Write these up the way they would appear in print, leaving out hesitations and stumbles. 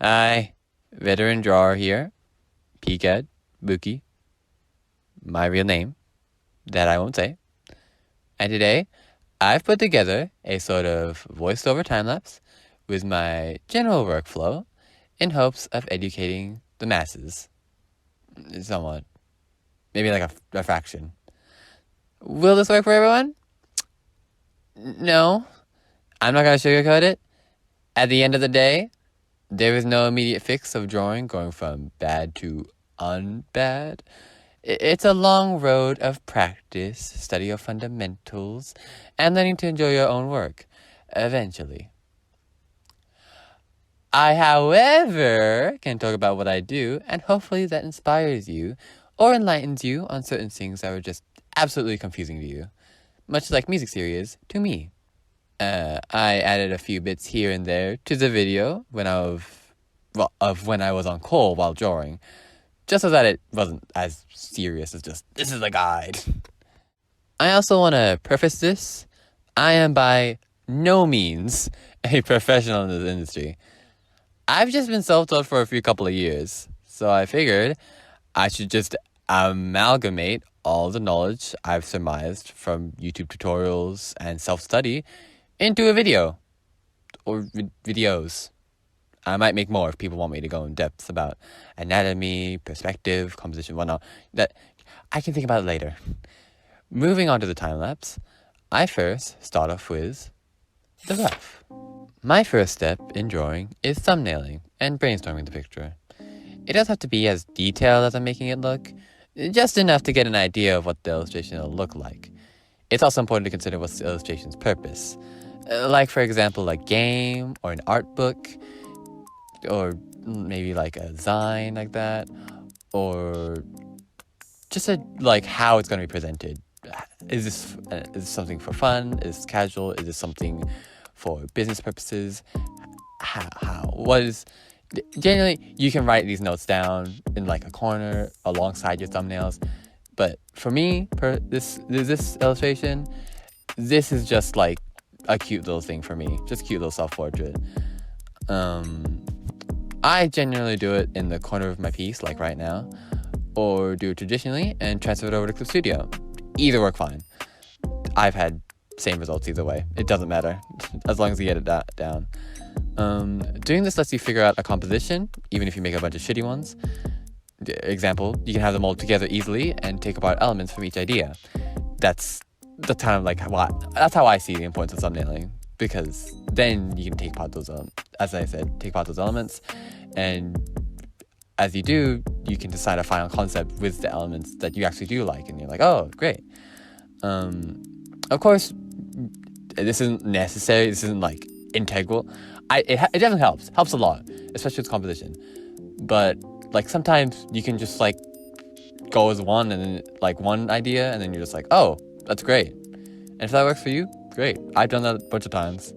Hi, veteran drawer here, Peeked, Buki, my real name, that I won't say. And today, I've put together a sort of voiceover time-lapse with my general workflow in hopes of educating the masses. Somewhat. Maybe like a fraction. Will this work for everyone? No. I'm not going to sugarcoat it. At the end of the day, there is no immediate fix of drawing going from bad to unbad. It's a long road of practice, study of fundamentals, and learning to enjoy your own work, eventually. I, however, can talk about what I do, and hopefully that inspires you or enlightens you on certain things that were just absolutely confusing to you, much like music theory is to me. I added a few bits here and there to the video when I was on call while drawing, just so that it wasn't as serious as just, this is a guide. I also want to preface this. I am by no means a professional in this industry. I've just been self-taught for a couple of years, so I figured I should just amalgamate all the knowledge I've surmised from YouTube tutorials and self-study into a video, or videos. I might make more if people want me to go in depth about anatomy, perspective, composition, whatnot. That I can think about it later. Moving on to the time-lapse, I first start off with the rough. My first step in drawing is thumbnailing and brainstorming the picture. It doesn't have to be as detailed as I'm making it look, just enough to get an idea of what the illustration will look like. It's also important to consider what's the illustration's purpose. Like, for example, a game or an art book, or maybe like a zine like that, or just how it's going to be presented. Is this something for fun? Is this casual? Is this something for business purposes? Generally, you can write these notes down in like a corner alongside your thumbnails. But for me, this illustration, this is just like a cute little thing for me. Just a cute little self-portrait. I generally do it in the corner of my piece, like right now, or do it traditionally and transfer it over to Clip Studio. Either work fine. I've had same results either way. It doesn't matter, as long as you get it down. Doing this lets you figure out a composition, even if you make a bunch of shitty ones. Example, you can have them all together easily and take apart elements from each idea. That's that's how I see the importance of thumbnailing, because then you can take apart those, as I said, take apart those elements, and as you do, you can decide a final concept with the elements that you actually do like, and you're like, oh, great. Of course, this isn't necessary. This isn't like integral. It definitely helps a lot, especially with composition. But like sometimes you can just like go as one and then like one idea, and then you're just like, oh, that's great. And if that works for you, great. I've done that a bunch of times.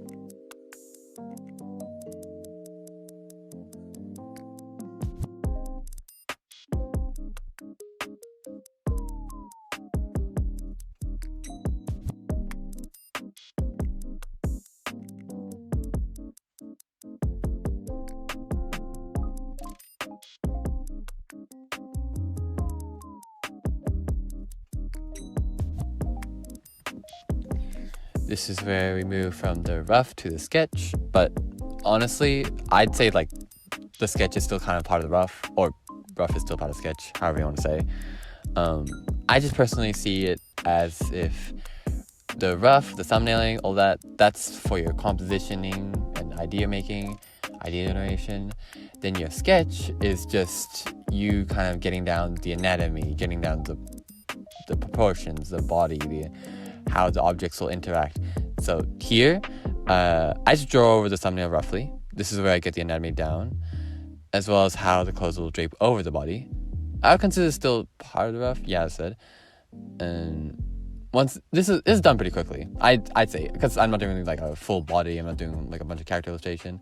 This is where we move from the rough to the sketch, but honestly, I'd say like the sketch is still kind of part of the rough, or rough is still part of the sketch, however you want to say. I just personally see it as if the rough, the thumbnailing, all that's for your compositioning and idea making, idea generation. Then your sketch is just you kind of getting down the anatomy, getting down the proportions, the body, how the objects will interact. So here, I just draw over the thumbnail roughly. This is where I get the anatomy down, as well as how the clothes will drape over the body. I would consider this still part of the rough, yeah, I said. And once this is done pretty quickly, I'd say, because I'm not doing like a full body. I'm not doing like a bunch of character illustration.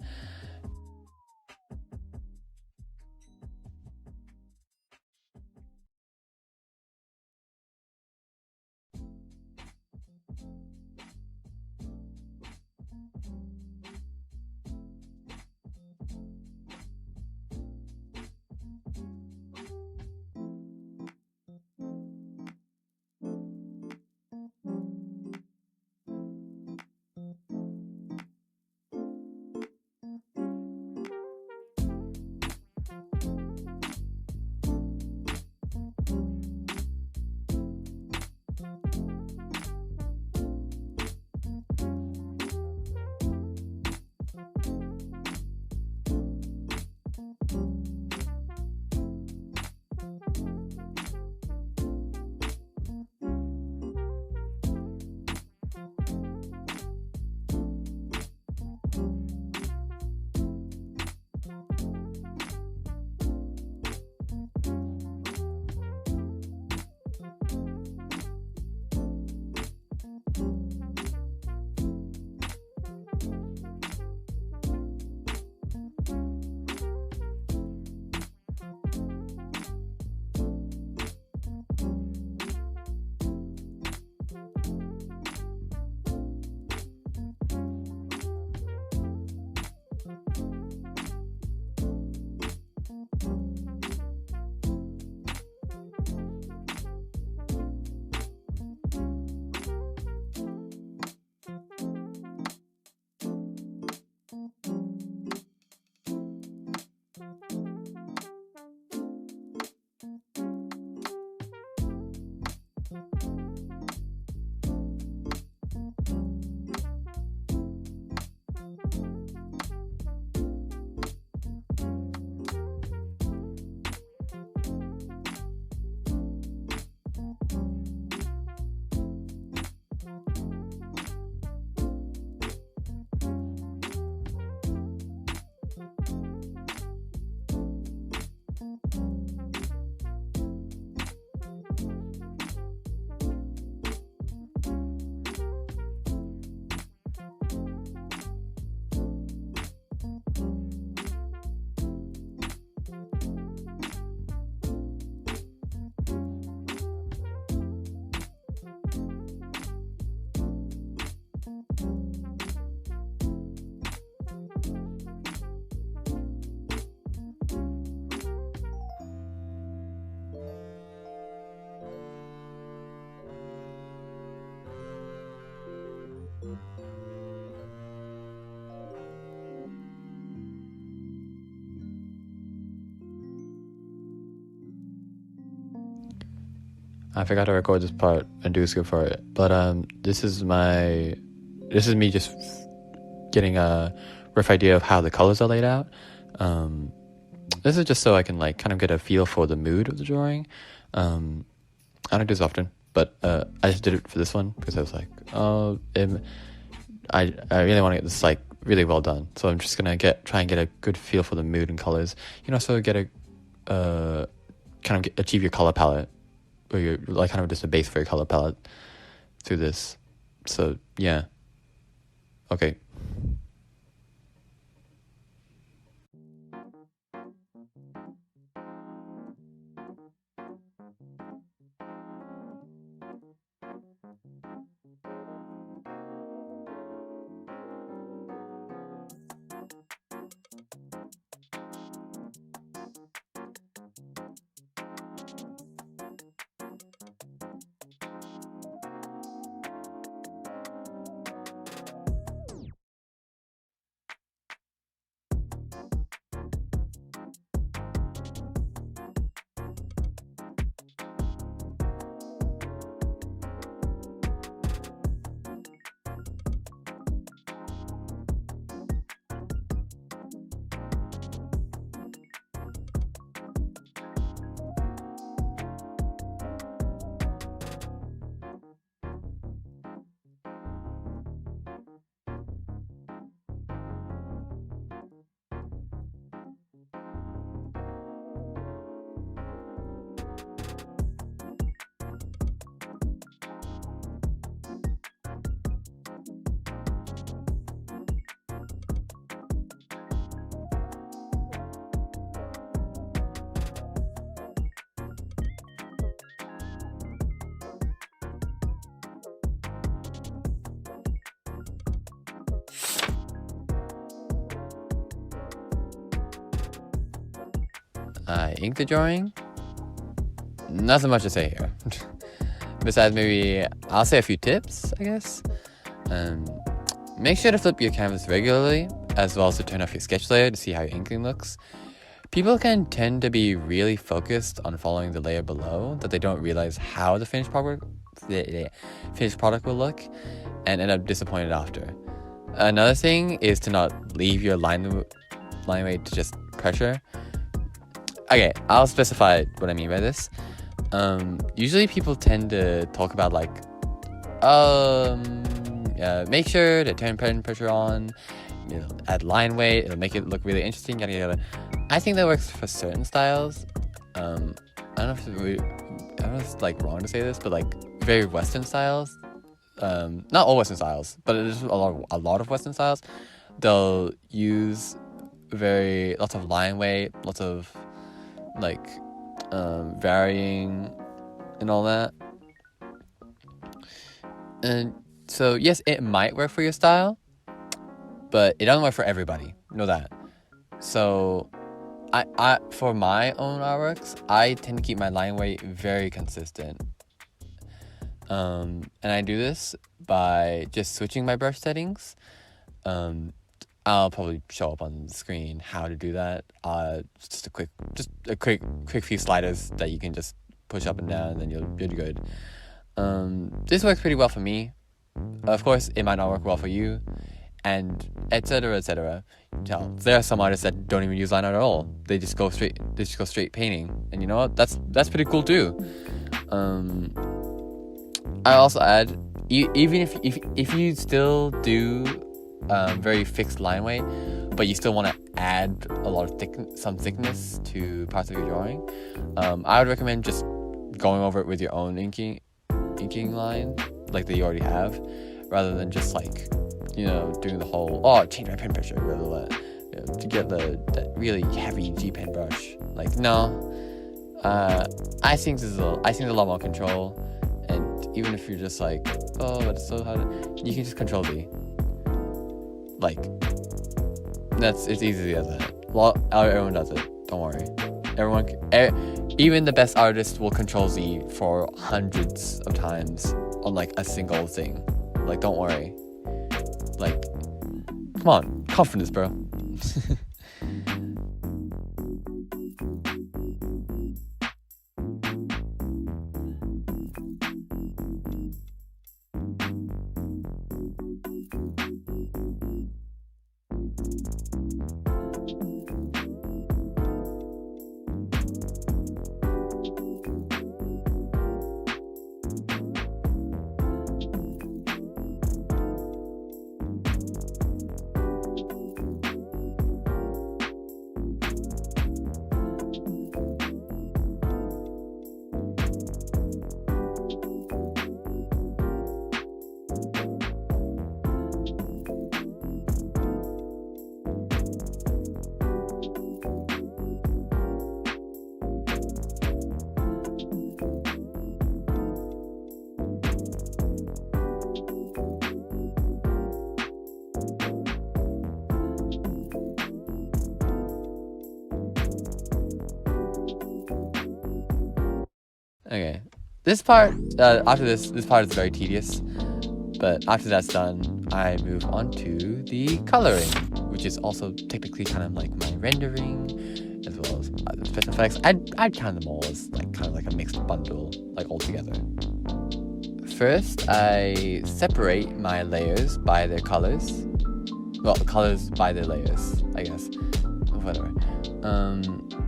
I forgot to record this part and do a script for it. But this is me just getting a rough idea of how the colors are laid out. This is just so I can like kind of get a feel for the mood of the drawing. I don't do this often, but I just did it for this one because I was like, I really want to get this like really well done. So I'm just gonna try and get a good feel for the mood and colors. You know, so get a achieve your color palette, or your like kind of just a base for your color palette through this. So yeah, okay. I inked the drawing. Nothing much to say here. Besides, maybe I'll say a few tips, I guess. Make sure to flip your canvas regularly, as well as to turn off your sketch layer to see how your inking looks. People can tend to be really focused on following the layer below that they don't realize how the finished product will look, and end up disappointed after. Another thing is to not leave your line weight to just pressure. Okay, I'll specify what I mean by this. Usually people tend to talk about like, make sure to turn pen pressure on, you know, add line weight, it'll make it look really interesting, yada yada. I think that works for certain styles. I don't know if it's like wrong to say this, but like very Western styles, not all Western styles, but it is a lot of Western styles, they'll use lots of line weight, lots of like varying and all that. And so yes, it might work for your style, but it doesn't work for everybody. Know that. So I for my own artworks, I tend to keep my line weight very consistent. And I do this by just switching my brush settings. I'll probably show up on the screen how to do that. Just a quick few sliders that you can just push up and down, and then you're good. This works pretty well for me. Of course, it might not work well for you, and etc. etc. There are some artists that don't even use line art at all. They just go straight painting, and you know what? That's pretty cool too. I also add, even if you still do very fixed line weight, but you still want to add a lot of some thickness to parts of your drawing, I would recommend just going over it with your own inking line, like that you already have, rather than just like, you know, doing the whole change my pen pressure, to get that really heavy G pen brush. Like, no, I think there's a lot more control, and even if you're just like, it's so hard, you can just control V. Like, it's easy as that. Everyone does it. Don't worry. Even the best artists will control Z for hundreds of times on like a single thing. Like, don't worry. Like, come on, confidence, bro. Okay, this part, after this part is very tedious, but after that's done, I move on to the coloring, which is also technically kind of like my rendering, as well as the special effects. I'd count them all as like kind of like a mixed bundle, like all together. First, I separate my layers by their colors. Well, colors by their layers, I guess. Whatever.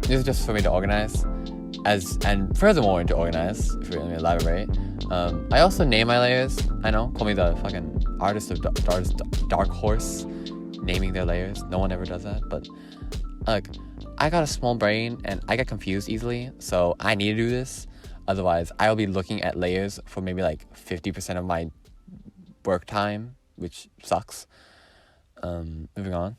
This is just for me to organize. And furthermore to organize, if you're gonna elaborate, I also name my layers. I know, call me the fucking artist of Dark Horse, naming their layers. No one ever does that, but like, I got a small brain and I get confused easily, so I need to do this. Otherwise, I'll be looking at layers for maybe like 50% of my work time, which sucks. Moving on.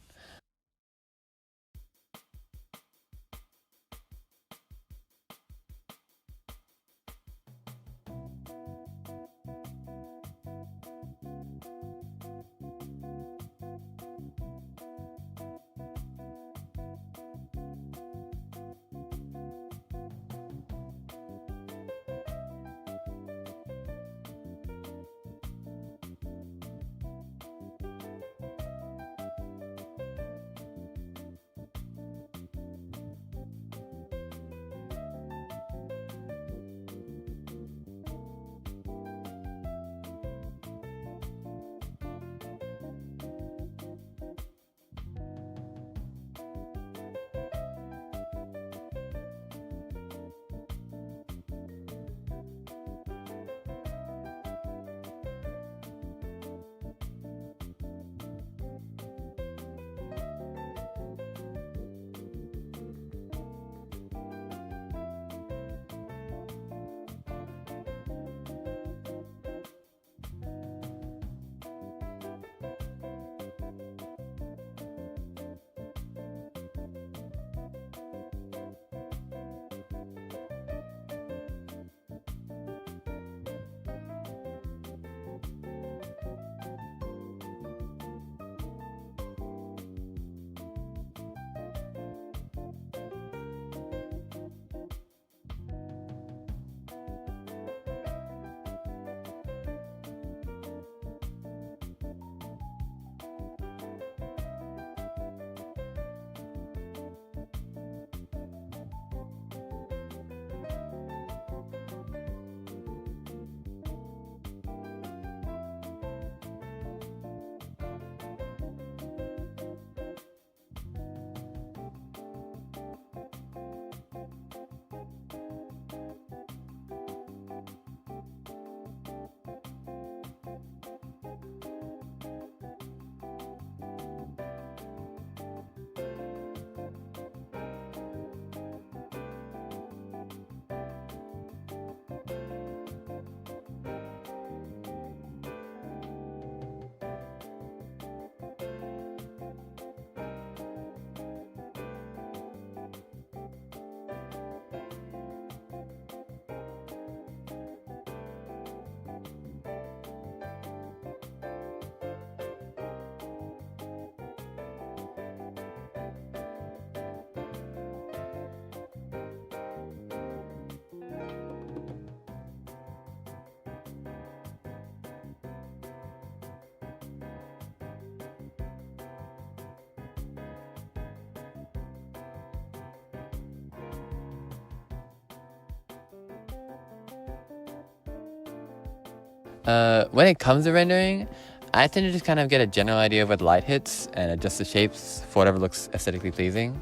When it comes to rendering, I tend to just kind of get a general idea of where the light hits and adjust the shapes for whatever looks aesthetically pleasing.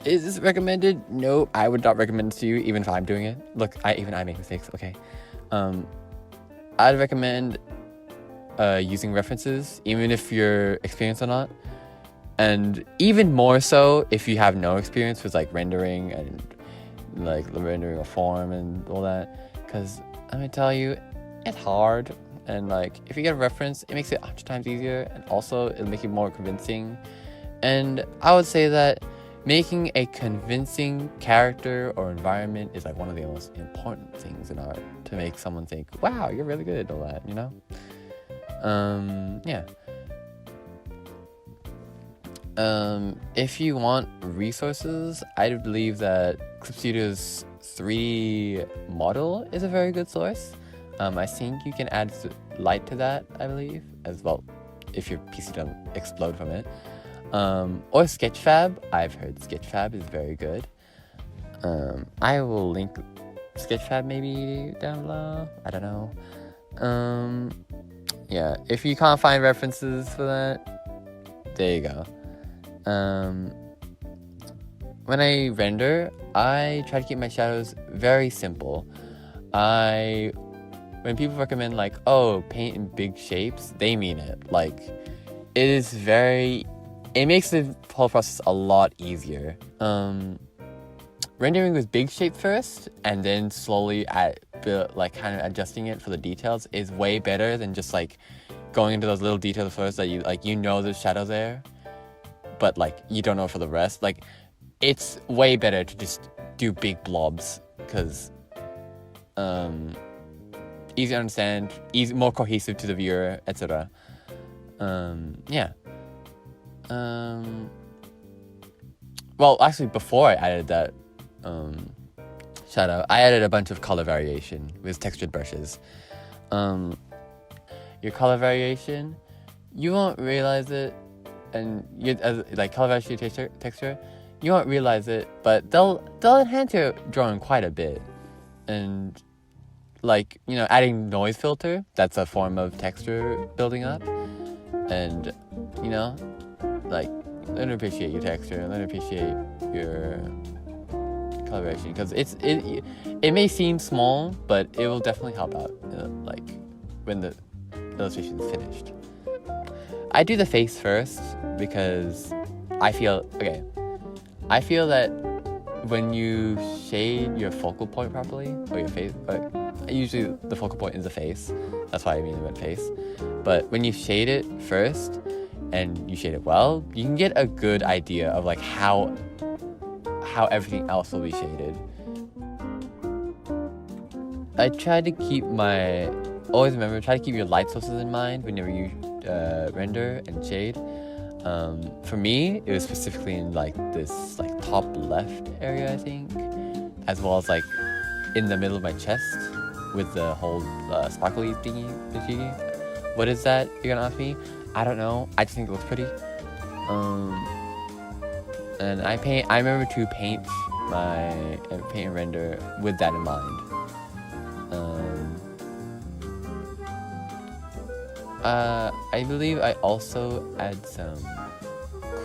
Is this recommended? No, I would not recommend it to you, even if I'm doing it. Look, even I make mistakes, okay? I'd recommend using references, even if you're experienced or not. And even more so if you have no experience with like rendering and like rendering a form and all that. Because I'm gonna tell you, it's hard. And like if you get a reference, it makes it 100 times easier, and also it'll make it more convincing. And I would say that making a convincing character or environment is like one of the most important things in art, to make someone think, wow, you're really good at all that, you know? Yeah. If you want resources, I believe that Clip Studio's 3D model is a very good source. I think you can add light to that, I believe, as well, if your PC doesn't explode from it. Or Sketchfab. I've heard Sketchfab is very good. I will link Sketchfab maybe down below. I don't know. Yeah, if you can't find references for that, there you go. When I render, I try to keep my shadows very simple. When people recommend like, oh, paint in big shapes, they mean it. Like, it makes the whole process a lot easier. Rendering with big shape first, and then slowly kind of adjusting it for the details is way better than just like going into those little details first that you know there's shadows there, but like you don't know for the rest. Like, it's way better to just do big blobs, because easy to understand, more cohesive to the viewer, etc. Yeah. Well, actually, before I added that shadow, I added a bunch of color variation with textured brushes. Your color variation, you won't realize it, and color variation texture, you won't realize it, but they'll enhance your drawing quite a bit. And like, you know, adding noise filter, that's a form of texture building up. And, you know, like, let me appreciate your texture, let me appreciate your coloration, because it may seem small, but it will definitely help out, like, when the illustration is finished. I do the face first because I feel that when you shade your focal point properly, or your face, usually the focal point is the face, that's why I mainly went face, but when you shade it first, and you shade it well, you can get a good idea of like how everything else will be shaded. Try to keep your light sources in mind whenever you render and shade. For me, it was specifically in like this like top left area, I think, as well as like in the middle of my chest with the whole sparkly thingy. What is that, you're gonna ask me? I don't know, I just think it looks pretty. And I remember to paint and render with that in mind. I believe I also add some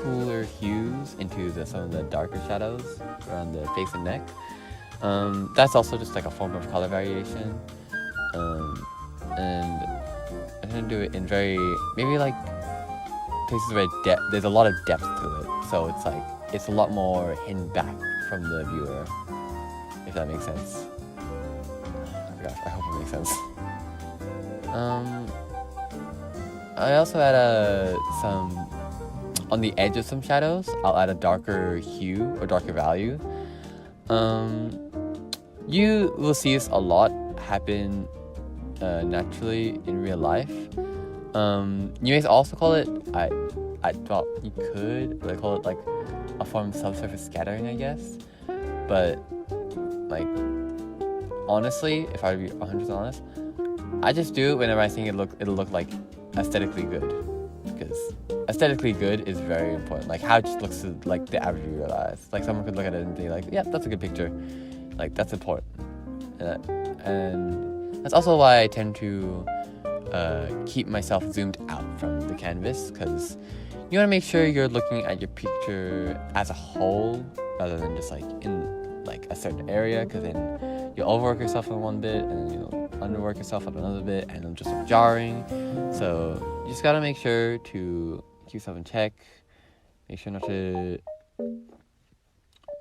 cooler hues into some of the darker shadows around the face and neck. That's also just like a form of color variation. And I'm gonna do it in maybe like places where there's a lot of depth to it, so it's like it's a lot more hidden back from the viewer, if that makes sense. Oh gosh, I hope it makes sense. I also add some on the edge of some shadows. I'll add a darker hue or darker value. You will see this a lot happen naturally in real life. You may also call it, you could call it like a form of subsurface scattering, I guess. But like, honestly, if I were to be 100% honest, I just do it whenever I think it'll look like aesthetically good, because aesthetically good is very important. Like how it just looks to like the average viewer eyes. Like someone could look at it and be like, yeah, that's a good picture. Like that's important. And that's also why I tend to keep myself zoomed out from the canvas, because you want to make sure you're looking at your picture as a whole rather than just like in like a certain area, because then you'll overwork yourself on one bit and then you'll underwork yourself on another bit and it'll just look jarring. So you just gotta make sure to keep yourself in check, make sure not to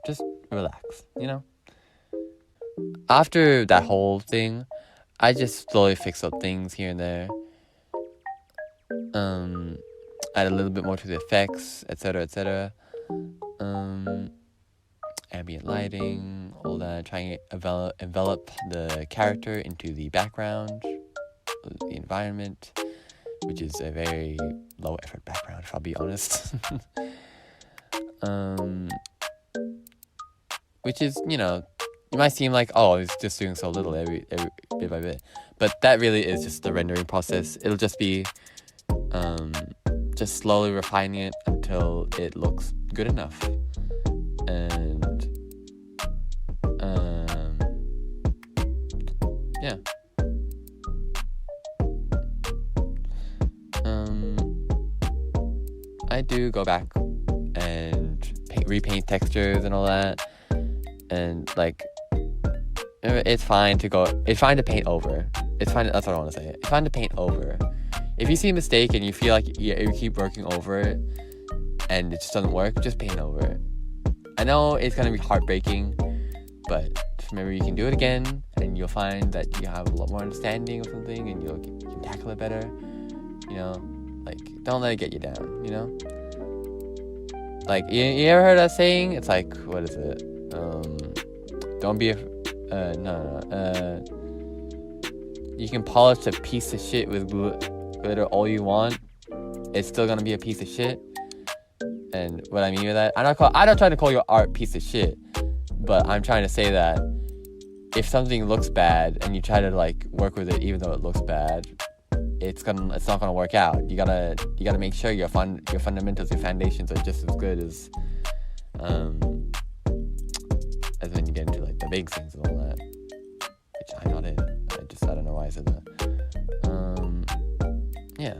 just relax, you know? After that whole thing, I just slowly fix up things here and there. Add a little bit more to the effects, etc., etc. Ambient lighting, all that. Trying to envelop the character into the background, the environment, which is a very low effort background, if I'll be honest. Which is, you know, you might seem like, oh, it's just doing so little every bit by bit, but that really is just the rendering process. It'll just be just slowly refining it until it looks good enough. And yeah. I do go back and repaint textures and all that, and like it's fine to paint over. It's fine. That's what I want to say. It's fine to paint over. If you see a mistake and you feel like you keep working over it and it just doesn't work, just paint over it. I know it's gonna be heartbreaking, but just remember you can do it again, and you'll find that you have a lot more understanding of something, and you can tackle it better. You know, like don't let it get you down. You know, like you ever heard that saying? It's like, what is it? Don't be you can polish a piece of shit with glitter all you want, it's still gonna be a piece of shit. And what I mean with that, I'm not trying to call your art piece of shit, but I'm trying to say that if something looks bad and you try to like work with it even though it looks bad, it's not gonna work out. You gotta make sure your fundamentals, your foundations are just as good as when you get into like the big things and all that, which I'm not in. I don't know why I said that. Yeah,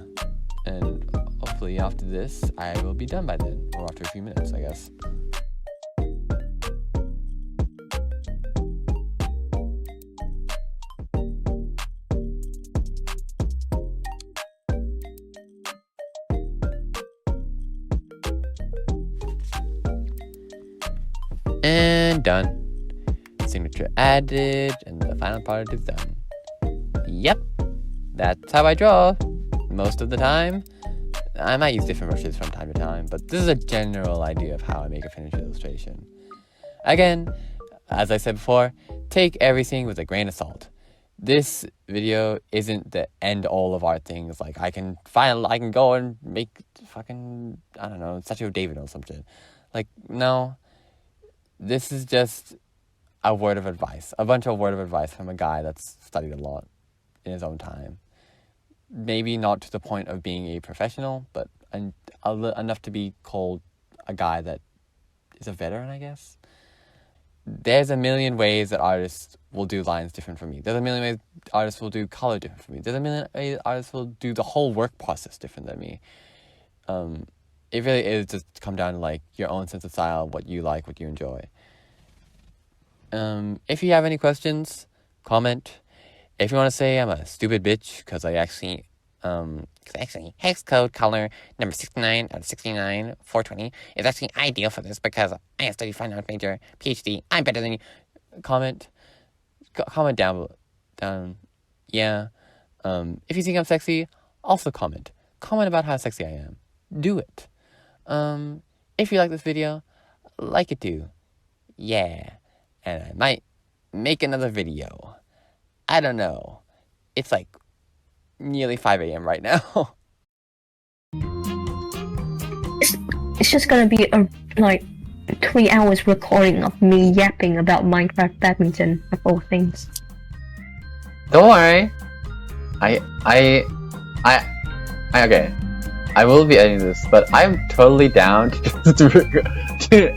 and hopefully after this I will be done by then, or after a few minutes, I guess. And done. Signature added, and the final product is done. Yep, that's how I draw most of the time. I might use different brushes from time to time, but this is a general idea of how I make a finished illustration. Again, as I said before, take everything with a grain of salt. This video isn't the end all of art things. Like I can go and make fucking, I don't know, Statue of David or something. Like, no. This is just a word of advice. A bunch of word of advice from a guy that's studied a lot in his own time. Maybe not to the point of being a professional, but enough to be called a guy that is a veteran, I guess. There's a million ways that artists will do lines different from me. There's a million ways artists will do color different from me. There's a million ways artists will do the whole work process different than me. It really is just come down to like your own sense of style, what you like, what you enjoy. If you have any questions, comment. If you want to say I'm a stupid bitch because I actually hex code color number 69 out of 69 420 is actually ideal for this because I am study fine art major PhD. I'm better than you. Comment down. Yeah. If you think I'm sexy, also comment about how sexy I am. Do it. If you like this video, like it too. Yeah. And I might make another video. I don't know. It's like nearly 5 a.m. right now. It's just gonna be a 3 hours recording of me yapping about Minecraft badminton of all things. Don't worry. Okay. I will be editing this, but I'm totally down to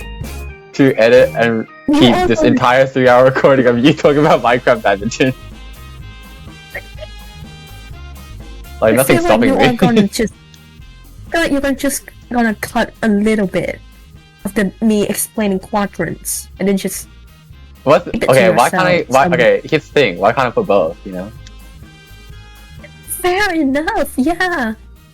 edit and keep this entire 3-hour recording of you talking about Minecraft badminton. Like, I nothing's feel like stopping you me. are gonna just. I feel like you're just gonna cut a little bit of me explaining quadrants, and then just. What? Keep it to Okay, why can't I? yourself. Okay, here's the thing. Why can't I put both? You know. Fair enough. Yeah.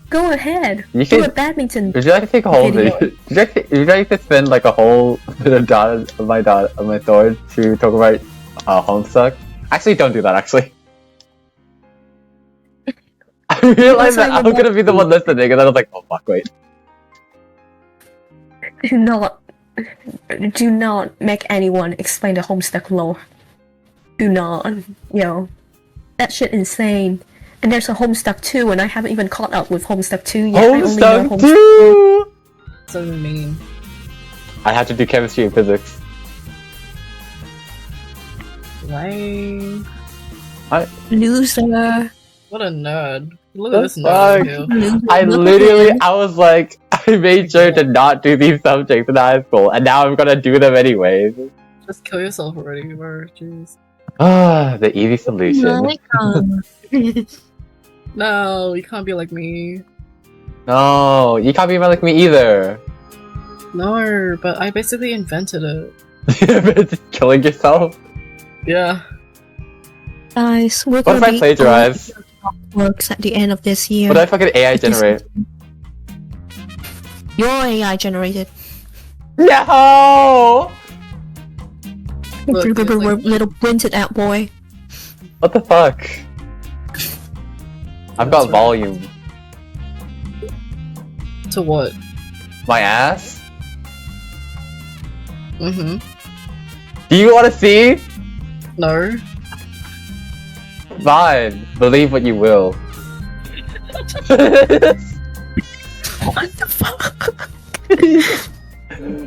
Go ahead. You Do a should. badminton. Would you like to take a whole Video. video? Would you like to spend like a whole bit of data of my sword to talk about Homestuck? Actually, don't do that. Actually, I realized that I'm gonna be the one listening, and I was like, oh fuck, wait. Do not make anyone explain the Homestuck lore. Do not. Yo. That shit insane. And there's a Homestuck 2, and I haven't even caught up with Homestuck 2 yet. Homestuck 2! So mean. I had to do chemistry and physics. Lame. Loser. What a nerd. Look at this Fuck. nerd. I literally, I was like, I made sure to not do these subjects in high school, and now I'm gonna do them anyways. Just kill yourself already, bro. Jeez. Ah, the easy solution. No, you can't be like me. No, you can't be like me either. No, but I basically invented it. Oh. Killing yourself? Yeah. Guys, we're What gonna if I be plagiarize? works at the end of this year. What do I fucking AI generate? Your AI generated. No! Look, it's like- Little printed out boy. What the fuck? I've got That's right. volume. To what? My ass? Mm-hmm. Do you want to see? No. Fine. Believe what you will. What the fuck?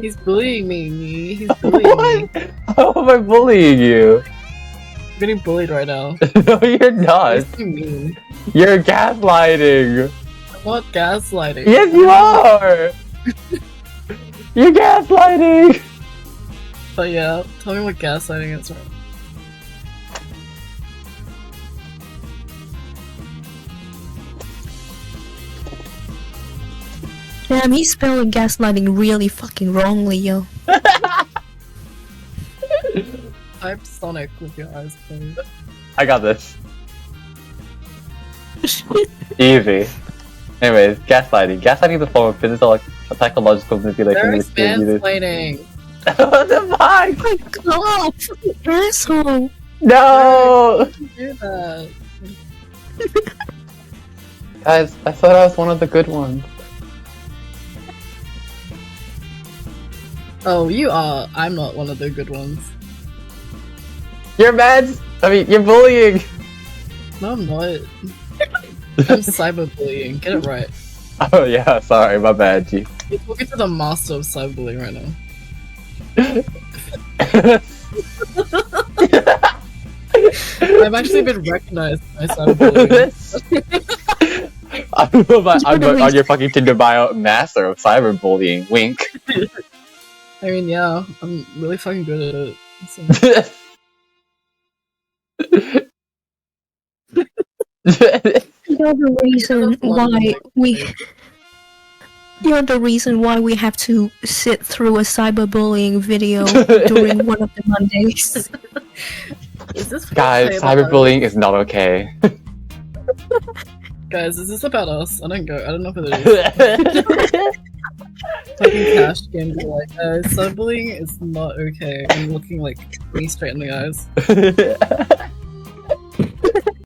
He's bullying me. He's bullying me. What? How am I bullying you? I'm getting bullied right now. No, you're not. What do you mean? You're gaslighting. I'm not gaslighting. Yes, you are. You're gaslighting. But yeah, tell me what gaslighting is, right? Damn, he's spelling gaslighting really fucking wrongly, yo. Type Sonic with your eyes closed. I got this. Easy. Anyways, gaslighting. Gaslighting is a form of physical, psychological manipulation. There's mansplaining. What the fuck? Oh my god, fucking asshole. No! Do that. Guys, I thought I was one of the good ones. Oh, you are. I'm not one of the good ones. You're mad! You're bullying! No, I'm not. I'm cyberbullying. Get it right. Oh yeah, sorry, my bad, G. You're talking to the master of cyberbullying right now. I've actually been recognized by cyberbullying. I'm on your fucking Tinder bio, master of cyberbullying. Wink. I mean, yeah, I'm really fucking good at it. So. You're the reason why we. You're the reason why we have to sit through a cyberbullying video during one of the Mondays. Is this Guys, cyberbullying is not okay. Guys, is this about us? I don't know if it is. Fucking Cash can be like, cyberbullying is not okay. And looking like me straight in the eyes.